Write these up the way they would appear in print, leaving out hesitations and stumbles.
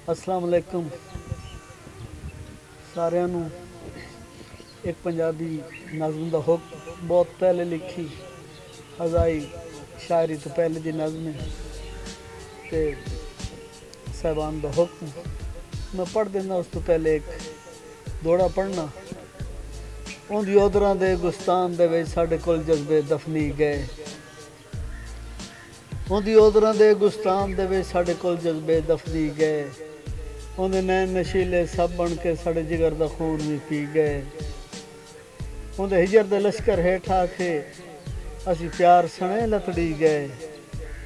अस्सलाम वालेकुम सारिਆਂ ਨੂੰ। एक पंजाबी नज़म का हुक बहुत पहले लिखी हज़ाई शायरी तो पहले की नज़म है ते साहबान का हुक्म मैं पढ़ देना। उस तो पहले एक दौड़ा पढ़ना। उन्दी उधरां दे गुस्तान दे विच साडे कोल जज्बे दफनी गए। उन्दी उधरां दे गुस्तान दे विच साडे कोल जज्बे दफनी गए। उन्दे नैन नशीले सब बन के साडे जिगर दा खून भी पी गए। उन्दे हिजर दे लश्कर हेठ आके असी प्यार सने लतड़ी गए।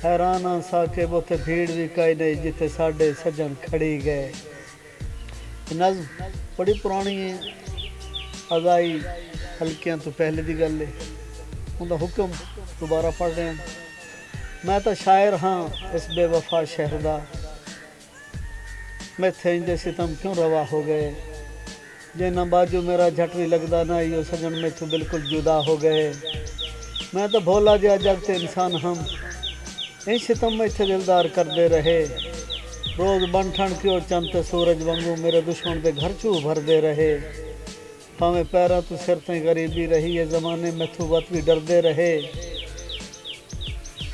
हैरान सा के बोते भीड़ भी कई नहीं जिथे साडे सजन खड़ी गए। नज़म बड़ी पुरानी है, अज़ाई हल्कियां तो पहले दी गल है। उनका हुक्म दोबारा पढ़ रहे हैं। मैं तो शायर हाँ इस बेवफा शहर दा, मैथे इंजे सितम क्यों रवा हो गए। जे ना बाजू मेरा झट भी लगदा ना यो सजन मैथों बिल्कुल जुदा हो गए। मैं तो भोला जा जगते इंसान हम इन सितम मैथे दिलदार करते रहे। रोज़ बन ठन क्यों चंद सूरज वांगू मेरे दुश्मन के घर चू भरते रहे। भावें पैरों तो सिर तई गरीबी रही है ज़माने मैथों वत भी डरते रहे।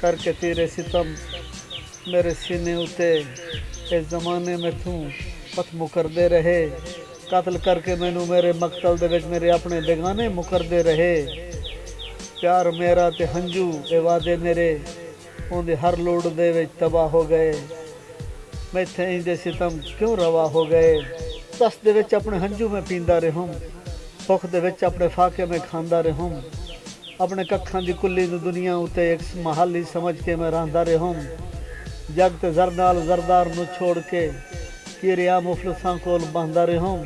करके तेरे सितम मेरे सीने उते इस ज़माने मैथों पथ मुकरदे रहे। कत्ल करके मैनू मेरे मकतल दे विच मेरे अपने बेगाने मुकरदे रहे। प्यार मेरा ते हंजू ए वादे मेरे उनदे हर लोड़ दे विच तबाह हो गए। मैथे इंदे सितम क्यों रवा हो गए। दस दे विच अपने हंजू में पींदा रहूं, भुख दे विच अपने फाके में खांदा रहूं। अपने कखां दी कुल्ली नूं दुनिया उते एक महाली समझ के मैं रहिंदा रहूं। जग ते ज़र नाल ज़रदार नूं छोड़ के किरिया मुफलसां कोल बहंदा रहूं।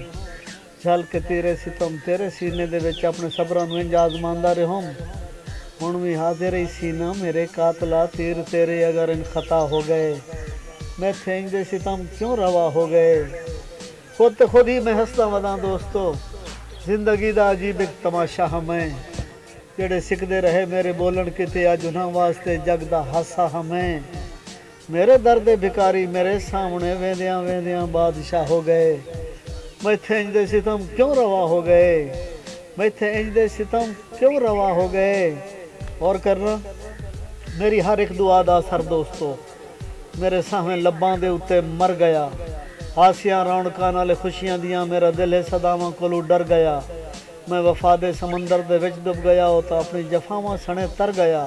झल के तेरे सितम तेरे सीने दे विच अपने सबरां नूं इंज आज़मांदा रहूं। हुण भी हाज़िर ही सीना मेरे कातला तीर तेरे अगर इन खता हो गए। मैथे इंदे सितम क्यों रवा हो गए। खुद ते खुद ही मैं हंसदा वदां दोस्तों। जिंदगी दा अजीब एक तमाशा हमें जेड़े सिकदे रहे मेरे बोलन किते अज उन्हां वास्ते जग दा हासा हमें। मेरे दर्द भिकारी मेरे सामने वेंदियां वेंदियां बादशाह हो गए। मैथे इंज दे सितम क्यों रवा हो गए। मैथे इंज दे सितम क्यों रवा हो गए। और करना मेरी हर एक दुआ दा असर दोस्तों मेरे सामने लब्बां दे उत्ते मर गया। हासियां रौनकां नाल खुशियां दियां मेरा दिल है सदावां कोलों डर गया। मैं वफा दे समंदर दे विच डुब गया हो तो अपनी जफावां सने तर गया।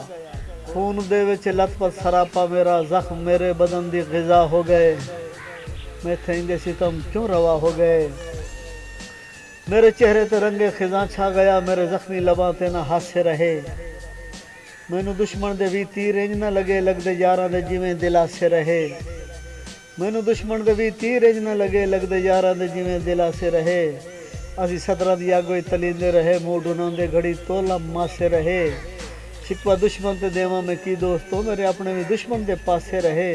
खून दे विच लथपथ सरापा मेरा जख्म मेरे बदन दी ग़िज़ा हो गए। मैथे इंदे सितम क्यों रवा हो गए। मेरे चेहरे ते रंगे खिज़ां छा गया। मेरे जख्मी लबां ते ना हासे रहे। मैनू दुश्मन दे भी तीर इंज ना लगे लगदे यारां दे जिवें दिलासे रहे। मैनू दुश्मन दे भी तीर इंज ना लगे लगदे यारां दे जिवें दिलासे रहे। असी सदरां दी अग विच तलींदे रहे मुँह ढुनांदे घड़ी तोला मासे रहे। शिकवा दुश्मन ते देवां में की दोस्तों मेरे अपने भी दुश्मन दे पासे रहे।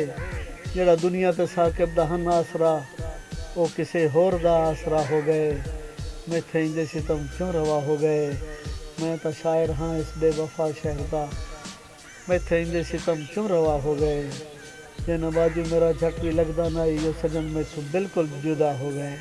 जेड़ा दुनिया ते साकिब दा हन आसरा वो किसे होर दा आसरा हो गए। मैथे इंदे सितम क्यों रवा हो गए। मैं तो शायर हाँ इस बेवफा शहर दा, मैथे इंदे सितम क्यों रवा हो गए। जे न बाजू मेरा झट भी लगदा ना यो सजन मैथों बिल्कुल जुदा हो गए।